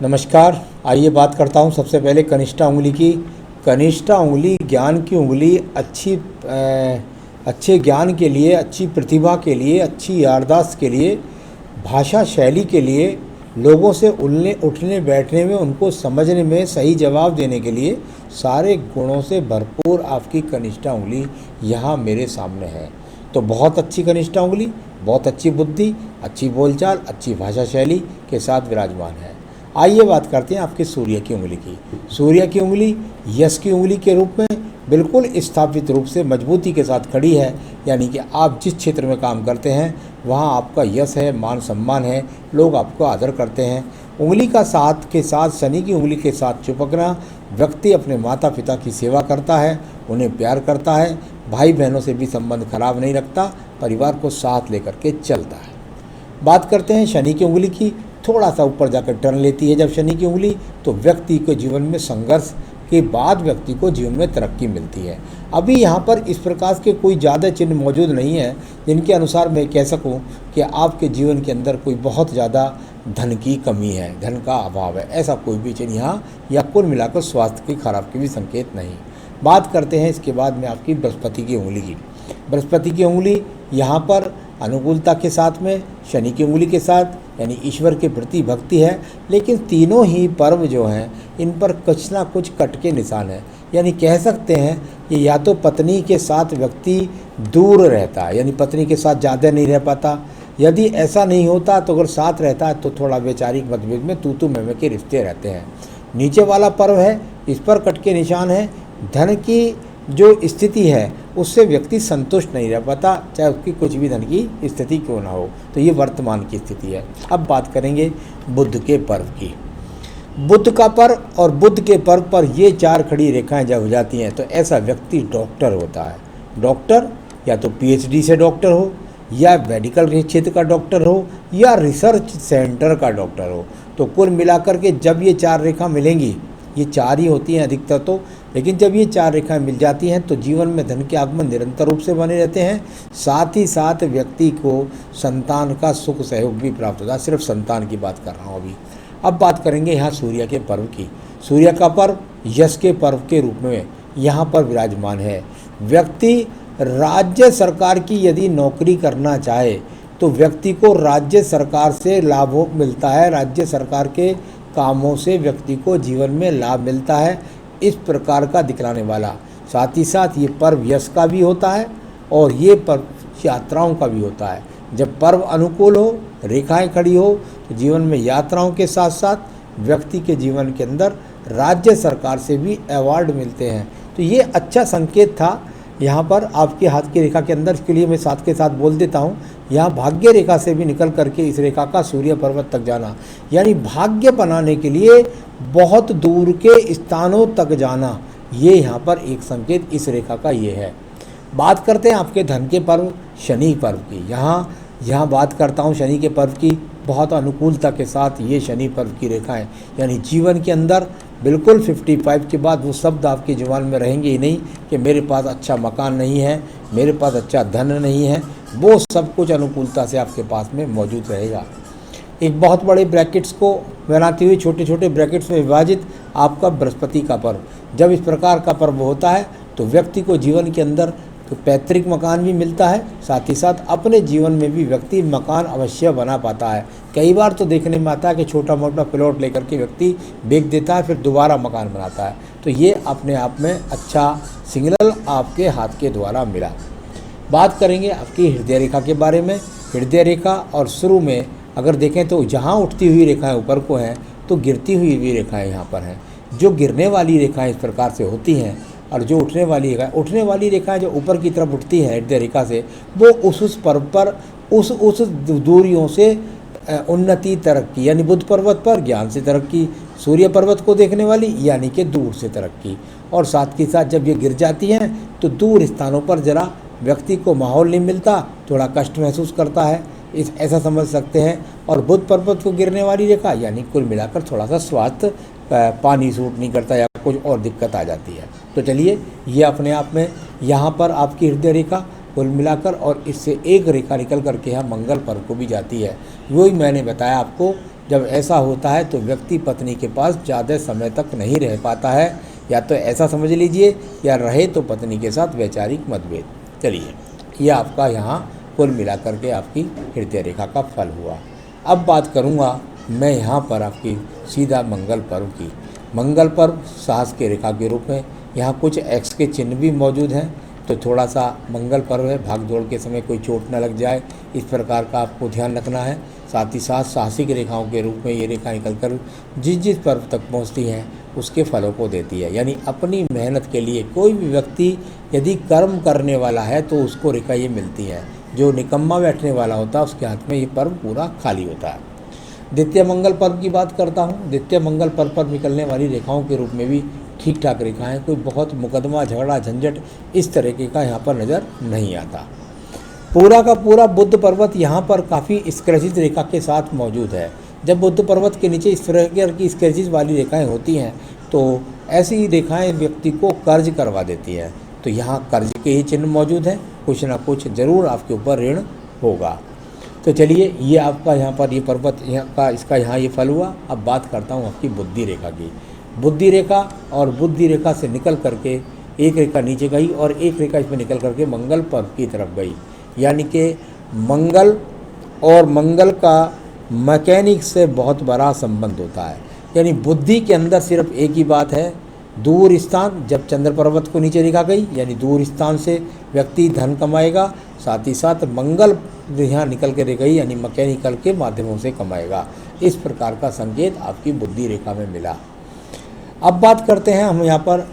नमस्कार। आइए बात करता हूँ सबसे पहले कनिष्ठा उंगली की। कनिष्ठा उंगली ज्ञान की उंगली, अच्छे ज्ञान के लिए, अच्छी प्रतिभा के लिए, अच्छी याददाश्त के लिए, भाषा शैली के लिए, लोगों से उलने उठने बैठने में, उनको समझने में, सही जवाब देने के लिए सारे गुणों से भरपूर आपकी कनिष्ठा उंगली यहाँ मेरे सामने है। तो बहुत अच्छी कनिष्ठा उंगली, बहुत अच्छी बुद्धि, अच्छी बोलचाल, अच्छी भाषा शैली के साथ विराजमान है। आइए बात करते हैं आपके सूर्य की उंगली की। सूर्य की उंगली यश की उंगली के रूप में बिल्कुल स्थापित रूप से मजबूती के साथ खड़ी है, यानी कि आप जिस क्षेत्र में काम करते हैं वहाँ आपका यश है, मान सम्मान है, लोग आपको आदर करते हैं। उंगली का साथ के साथ शनि की उंगली के साथ चिपकना, व्यक्ति अपने माता पिता की सेवा करता है, उन्हें प्यार करता है, भाई बहनों से भी संबंध खराब नहीं रखता, परिवार को साथ लेकर के चलता है। बात करते हैं शनि की उंगली की। थोड़ा सा ऊपर जाकर टर्न लेती है जब शनि की उंगली, तो व्यक्ति को जीवन में संघर्ष के बाद व्यक्ति को जीवन में तरक्की मिलती है। अभी यहाँ पर इस प्रकार के कोई ज़्यादा चिन्ह मौजूद नहीं है जिनके अनुसार मैं कह सकूँ कि आपके जीवन के अंदर कोई बहुत ज़्यादा धन की कमी है, धन का अभाव है, ऐसा कोई भी चिन्ह यहाँ या कुल मिलाकर स्वास्थ्य की खराब के भी संकेत नहीं। बात करते हैं इसके बाद में आपकी बृहस्पति की उंगली की। बृहस्पति की उंगली यहाँ पर अनुकूलता के साथ में शनि की उंगली के साथ यानी ईश्वर के प्रति भक्ति है, लेकिन तीनों ही पर्व जो हैं इन पर कुछ ना कुछ कट के निशान है। यानी कह सकते हैं कि या तो पत्नी के साथ व्यक्ति दूर रहता है, यानी पत्नी के साथ ज़्यादा नहीं रह पाता। यदि ऐसा नहीं होता तो अगर साथ रहता है तो थोड़ा वैचारिक मतभेद में तू मैं के रिश्ते रहते हैं। नीचे वाला पर्व है, इस पर कट के निशान है। धन की जो स्थिति है उससे व्यक्ति संतुष्ट नहीं रह पाता, चाहे उसकी कुछ भी धन की स्थिति क्यों ना हो। तो ये वर्तमान की स्थिति है। अब बात करेंगे बुध के पर्व की। बुध का पर्व और बुध के पर्व पर ये चार खड़ी रेखाएं जब हो जाती हैं तो ऐसा व्यक्ति डॉक्टर होता है। डॉक्टर या तो पीएचडी से डॉक्टर हो, या मेडिकल क्षेत्र का डॉक्टर हो, या रिसर्च सेंटर का डॉक्टर हो। तो कुल मिलाकर के जब ये चार रेखा मिलेंगी, ये चार ही होती हैं अधिकतर तो, लेकिन जब ये चार रेखाएं मिल जाती हैं तो जीवन में धन के आगमन निरंतर रूप से बने रहते हैं। साथ ही साथ व्यक्ति को संतान का सुख सहयोग भी प्राप्त होता है। सिर्फ संतान की बात कर रहा हूँ अभी। अब बात करेंगे यहाँ सूर्य के पर्व की। सूर्य का पर्व यश के पर्व के रूप में यहाँ पर विराजमान है। व्यक्ति राज्य सरकार की यदि नौकरी करना चाहे तो व्यक्ति को राज्य सरकार से लाभ मिलता है, राज्य सरकार के कामों से व्यक्ति को जीवन में लाभ मिलता है, इस प्रकार का दिखलाने वाला। साथ ही साथ ये पर्व यश का भी होता है और ये पर्व यात्राओं का भी होता है। जब पर्व अनुकूल हो, रेखाएं खड़ी हो, तो जीवन में यात्राओं के साथ साथ व्यक्ति के जीवन के अंदर राज्य सरकार से भी अवार्ड मिलते हैं। तो ये अच्छा संकेत था यहाँ पर आपके हाथ की रेखा के अंदर। इसके लिए मैं साथ के साथ बोल देता हूँ, यहाँ भाग्य रेखा से भी निकल करके इस रेखा का सूर्य पर्वत तक जाना, यानी भाग्य बनाने के लिए बहुत दूर के स्थानों तक जाना, ये यहाँ पर एक संकेत इस रेखा का ये है। बात करते हैं आपके धन के पर्व शनि पर्व की। यहाँ बात करता हूँ शनि के पर्व की। बहुत अनुकूलता के साथ ये शनि पर्व की रेखाएं, यानी जीवन के अंदर बिल्कुल 55 के बाद वो शब्द आपकी जुबान में रहेंगे ही नहीं कि मेरे पास अच्छा मकान नहीं है, मेरे पास अच्छा धन नहीं है। वो सब कुछ अनुकूलता से आपके पास में मौजूद रहेगा। एक बहुत बड़े ब्रैकेट्स को बनाते हुए छोटे छोटे ब्रैकेट्स में विभाजित आपका बृहस्पति का पर्व, जब इस प्रकार का पर्व होता है तो व्यक्ति को जीवन के अंदर तो पैतृक मकान भी मिलता है, साथ ही साथ अपने जीवन में भी व्यक्ति मकान अवश्य बना पाता है। कई बार तो देखने में आता है कि छोटा मोटा प्लॉट लेकर के व्यक्ति बेच देता है, फिर दोबारा मकान बनाता है। तो ये अपने आप में अच्छा सिग्नल आपके हाथ के द्वारा मिला। बात करेंगे आपकी हृदय रेखा के बारे में। हृदय रेखा और शुरू में अगर देखें तो जहाँ उठती हुई रेखाएँ ऊपर को हैं तो गिरती हुई भी रेखाएँ यहाँ पर हैं। जो गिरने वाली रेखाएँ इस प्रकार से होती हैं और जो उठने वाली रेखाएं जो ऊपर की तरफ उठती है हृदय रेखा से, वो उस पर्व पर उस दूरियों से उन्नति तरक्की, यानी बुध पर्वत पर ज्ञान से तरक्की, सूर्य पर्वत को देखने वाली यानी कि दूर से तरक्की। और साथ ही साथ जब ये गिर जाती हैं तो दूर स्थानों पर जरा व्यक्ति को माहौल नहीं मिलता, थोड़ा कष्ट महसूस करता है, ऐसा समझ सकते हैं। और बुध पर्वत को गिरने वाली रेखा यानी कुल मिलाकर थोड़ा सा स्वास्थ्य, पानी सूट नहीं करता या कुछ और दिक्कत आ जाती है। तो चलिए, ये अपने आप में यहाँ पर आपकी हृदय रेखा कुल मिलाकर और इससे एक रेखा निकल करके यहाँ मंगल पर्व को भी जाती है। वही मैंने बताया आपको जब ऐसा होता है तो व्यक्ति पत्नी के पास ज़्यादा समय तक नहीं रह पाता है, या तो ऐसा समझ लीजिए, या रहे तो पत्नी के साथ वैचारिक मतभेद। चलिए, यह आपका यहाँ कुल मिलाकर के आपकी हृदय रेखा का फल हुआ। अब बात करूँगा मैं यहाँ पर आपकी सीधा मंगल पर्व की। मंगल पर्व साहस की रेखा के रूप में, यहाँ कुछ एक्स के चिन्ह भी मौजूद हैं, तो थोड़ा सा मंगल पर्व है, भाग दौड़ के समय कोई चोट न लग जाए, इस प्रकार का आपको ध्यान रखना है। साथ ही साथ साहसिक रेखाओं के रूप में ये रेखा निकलकर जिस पर्व तक पहुंचती हैं उसके फलों को देती है। यानी अपनी मेहनत के लिए कोई भी व्यक्ति यदि कर्म करने वाला है तो उसको रेखा ये मिलती है। जो निकम्मा बैठने वाला होता है उसके हाथ में ये पर्व पूरा खाली होता है। द्वितीय मंगल पर्व की बात करता हूँ। द्वितीय मंगल पर्व पर निकलने वाली रेखाओं के रूप में भी ठीक ठाक रेखाएं, कोई बहुत मुकदमा झगड़ा झंझट इस तरीके का यहाँ पर नज़र नहीं आता। पूरा का पूरा बुद्ध पर्वत यहाँ पर काफ़ी स्क्रैचेज रेखा के साथ मौजूद है। जब बुद्ध पर्वत के नीचे इस तरह की स्क्रैचेज वाली रेखाएं होती हैं तो ऐसी रेखाएं व्यक्ति को कर्ज करवा देती हैं। तो यहाँ कर्ज के ही चिन्ह मौजूद हैं, कुछ ना कुछ ज़रूर आपके ऊपर ऋण होगा। तो चलिए, ये आपका यहाँ पर ये पर्वत यहाँ का इसका यहाँ ये फल हुआ। अब बात करता हूँ आपकी बुद्धि रेखा की। बुद्धि रेखा और बुद्धि रेखा से निकल करके एक रेखा नीचे गई और एक रेखा इसमें निकल करके मंगल पर्व की तरफ गई। यानी कि मंगल और मंगल का मैकेनिक से बहुत बड़ा संबंध होता है। यानी बुद्धि के अंदर सिर्फ एक ही बात है, दूर स्थान। जब चंद्र पर्वत को नीचे रेखा गई यानी दूर स्थान से व्यक्ति धन कमाएगा, साथ ही साथ मंगल यहाँ निकल के रह गई यानी मैकेनिकल के माध्यमों से कमाएगा। इस प्रकार का संकेत आपकी बुद्धि रेखा में मिला। अब बात करते हैं हम यहाँ पर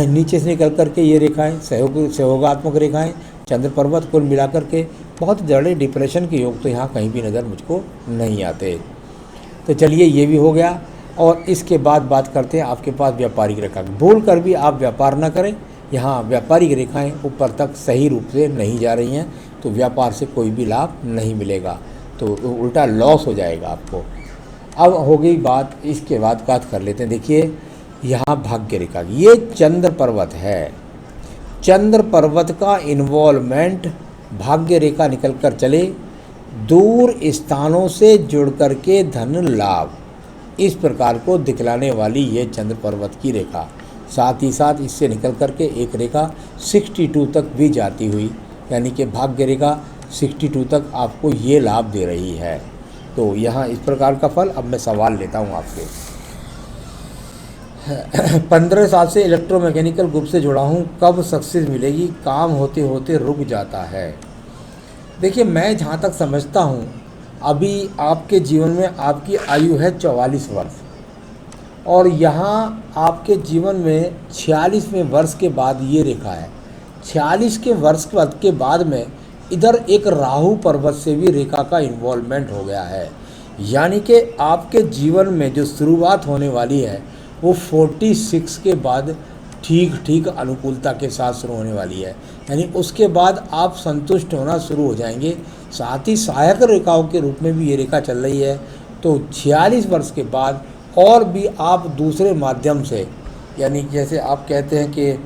नीचे से निकल करके ये रेखाएं सहयोगात्मक रेखाएं, चंद्र पर्वत कुल मिलाकर के बहुत बड़े डिप्रेशन के योग तो यहाँ कहीं भी नज़र मुझको नहीं आते। तो चलिए, ये भी हो गया। और इसके बाद बात करते हैं आपके पास व्यापारिक रेखा। भूल कर भी आप व्यापार न करें। यहाँ व्यापारिक रेखाएं ऊपर तक सही रूप से नहीं जा रही हैं तो व्यापार से कोई भी लाभ नहीं मिलेगा, तो उल्टा लॉस हो जाएगा आपको। अब हो गई बात, इसके बाद बात कर लेते हैं। देखिए, यहाँ भाग्य रेखा, ये चंद्र पर्वत है। चंद्र पर्वत का इन्वॉल्वमेंट भाग्य रेखा निकल कर चले, दूर स्थानों से जुड़ कर के धन लाभ, इस प्रकार को दिखलाने वाली ये चंद्र पर्वत की रेखा। साथ ही साथ इससे निकल कर के एक रेखा 62 तक भी जाती हुई, यानी कि भाग्य रेखा 62 तक आपको ये लाभ दे रही है। तो यहाँ इस प्रकार का फल। अब मैं सवाल लेता हूँ आपसे। 15 साल से इलेक्ट्रोमैकेनिकल ग्रुप से जुड़ा हूँ, कब सक्सेस मिलेगी? काम होते होते रुक जाता है। देखिए, मैं जहाँ तक समझता हूँ अभी आपके जीवन में आपकी आयु है 44 वर्ष और यहाँ आपके जीवन में 46वें वर्ष के बाद ये रेखा है। 46 के वर्ष के बाद में इधर एक राहु पर्वत से भी रेखा का इन्वॉल्वमेंट हो गया है। यानी कि आपके जीवन में जो शुरुआत होने वाली है वो 46 के बाद ठीक अनुकूलता के साथ शुरू होने वाली है। यानी उसके बाद आप संतुष्ट होना शुरू हो जाएंगे। साथ ही सहायक रेखाओं के रूप में भी ये रेखा चल रही है। तो 46 वर्ष के बाद और भी आप दूसरे माध्यम से, यानी जैसे आप कहते हैं कि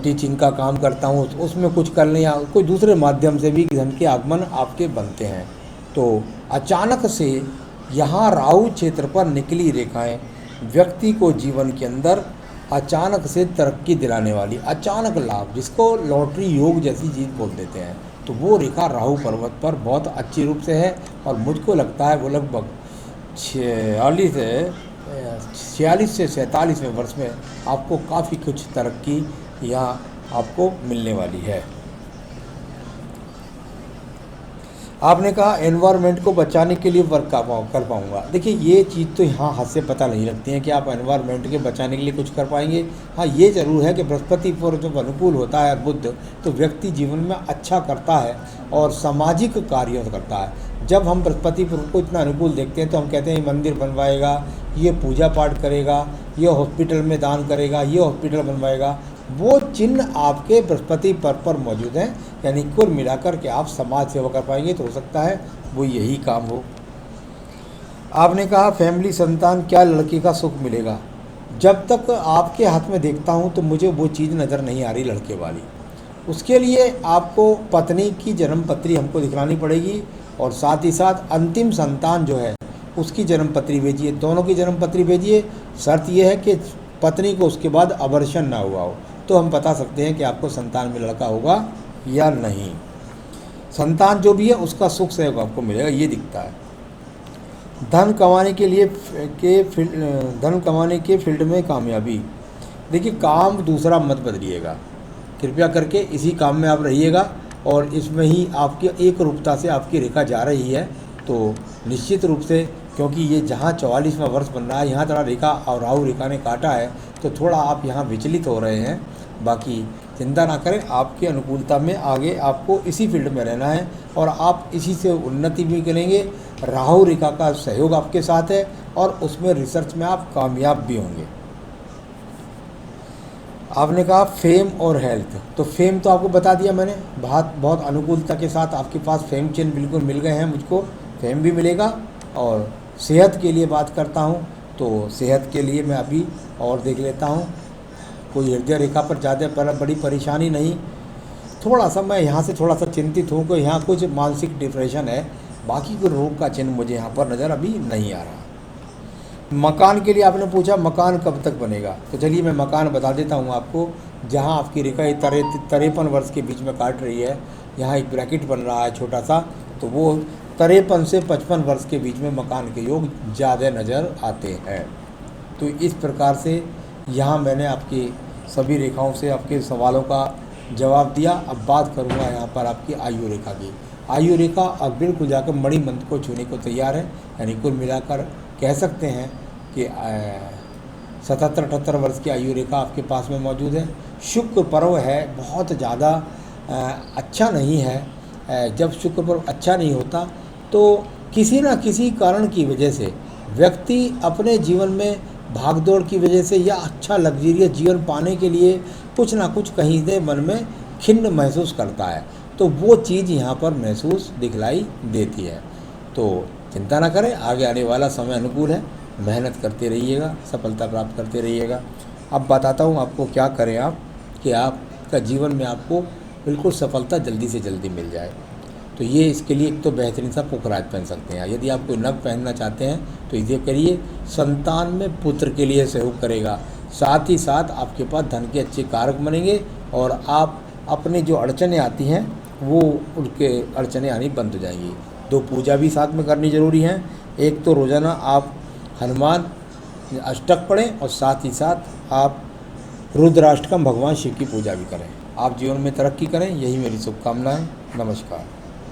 टीचिंग का काम करता हूँ तो उसमें कुछ करने या कोई दूसरे माध्यम से भी धन के आगमन आपके बनते हैं। तो अचानक से यहाँ राहु क्षेत्र पर निकली रेखाएं व्यक्ति को जीवन के अंदर अचानक से तरक्की दिलाने वाली, अचानक लाभ, जिसको लॉटरी योग जैसी चीज़ बोल देते हैं, तो वो रेखा राहु पर्वत पर बहुत अच्छी रूप से है। और मुझको लगता है वो लगभग 46 से 47वें वर्ष में आपको काफ़ी कुछ तरक्की यहाँ आपको मिलने वाली है। आपने कहा एनवायरनमेंट को बचाने के लिए वर्क कर पाऊँगा। देखिए, ये चीज़ तो यहाँ हाथ से पता नहीं लगती है कि आप एनवायरनमेंट के बचाने के लिए कुछ कर पाएंगे। हाँ, ये ज़रूर है कि बृहस्पति पर जब अनुकूल होता है बुध, तो व्यक्ति जीवन में अच्छा करता है और सामाजिक कार्य करता है। जब हम बृहस्पति को इतना अनुकूल देखते हैं तो हम कहते हैं ये मंदिर बनवाएगा, ये पूजा पाठ करेगा, ये हॉस्पिटल में दान करेगा, ये हॉस्पिटल बनवाएगा। वो चिन्ह आपके बृहस्पति पर मौजूद हैं। यानी कुल मिलाकर के आप समाज सेवा कर पाएंगे तो हो सकता है वो यही काम हो। आपने कहा फैमिली संतान, क्या लड़की का सुख मिलेगा? जब तक आपके हाथ में देखता हूँ तो मुझे वो चीज़ नज़र नहीं आ रही लड़के वाली। उसके लिए आपको पत्नी की जन्म पत्री हमको दिखलानी पड़ेगी और साथ ही साथ अंतिम संतान जो है उसकी जन्मपत्री भेजिए, दोनों की जन्मपत्री भेजिए। शर्त यह है कि पत्नी को उसके बाद अबॉर्शन ना हुआ हो, तो हम बता सकते हैं कि आपको संतान में लड़का होगा या नहीं। संतान जो भी है उसका सुख सहयोग आपको मिलेगा, ये दिखता है। धन कमाने के लिए धन कमाने के फील्ड में कामयाबी। देखिए, काम दूसरा मत बदलिएगा, कृपया करके इसी काम में आप रहिएगा और इसमें ही आपकी एक रूपता से आपकी रेखा जा रही है। तो निश्चित रूप से, क्योंकि ये जहाँ 44वां वर्ष बन रहा है, यहाँ थोड़ा रेखा और राहु रेखा ने काटा है, तो थोड़ा आप यहाँ विचलित हो रहे हैं। बाकी चिंता ना करें, आपकी अनुकूलता में आगे आपको इसी फील्ड में रहना है और आप इसी से उन्नति भी करेंगे। राहु रेखा का सहयोग आपके साथ है और उसमें रिसर्च में आप कामयाब भी होंगे। आपने कहा फेम और हेल्थ, तो फेम तो आपको बता दिया मैंने, बहुत अनुकूलता के साथ आपके पास फेम चिन्ह बिल्कुल मिल गए हैं, मुझको फेम भी मिलेगा। और सेहत के लिए बात करता हूँ, तो सेहत के लिए मैं अभी और देख लेता हूँ। कोई हृदय रेखा पर ज़्यादा बड़ी परेशानी नहीं, थोड़ा सा मैं यहाँ से थोड़ा सा चिंतित हूँ कि यहाँ कुछ मानसिक डिप्रेशन है, बाकी कोई रोग का चिन्ह मुझे यहाँ पर नज़र अभी नहीं आ रहा। मकान के लिए आपने पूछा मकान कब तक बनेगा, तो चलिए मैं मकान बता देता हूँ आपको। जहाँ आपकी रेखा 53 वर्ष के बीच में काट रही है, यहाँ एक ब्रैकेट बन रहा है छोटा सा, तो वो 53 से 55 वर्ष के बीच में मकान के योग ज़्यादा नज़र आते हैं। तो इस प्रकार से यहाँ मैंने आपकी सभी रेखाओं से आपके सवालों का जवाब दिया। अब बात करूँगा यहाँ पर आपकी आयु रेखा की। आयु रेखा अब बिल्कुल जाकर मणिमंत्र को छूने को तैयार है, यानी कुल मिलाकर कह सकते हैं कि 77-78 वर्ष की आयु रेखा आपके पास में मौजूद है। शुक्र पर्व है, बहुत ज़्यादा अच्छा नहीं है। जब शुक्र पर्व अच्छा नहीं होता तो किसी न किसी कारण की वजह से व्यक्ति अपने जीवन में भागदौड़ की वजह से या अच्छा लग्जरियस जीवन पाने के लिए कुछ ना कुछ कहीं से मन में खिन्न महसूस करता है, तो वो चीज़ यहाँ पर महसूस दिखलाई देती है। तो चिंता ना करें, आगे आने वाला समय अनुकूल है, मेहनत करते रहिएगा, सफलता प्राप्त करते रहिएगा। अब बताता हूँ आपको क्या करें आप कि आपका जीवन में आपको बिल्कुल सफलता जल्दी से जल्दी मिल जाए। तो ये इसके लिए एक तो बेहतरीन सा पुखराज पहन सकते हैं। यदि आप कोई नग पहनना चाहते हैं तो इसे करिए, संतान में पुत्र के लिए सहयोग करेगा, साथ ही साथ आपके पास धन के अच्छे कारक बनेंगे और आप अपने जो अड़चनें आती हैं वो उनके अड़चनें आनी बंद हो जाएंगी। 2 पूजा भी साथ में करनी ज़रूरी है। एक तो रोज़ाना आप हनुमान अष्टक पढ़ें और साथ ही साथ आप रुद्राष्टकम भगवान शिव की पूजा भी करें। आप जीवन में तरक्की करें, यही मेरी शुभकामनाएं। नमस्कार।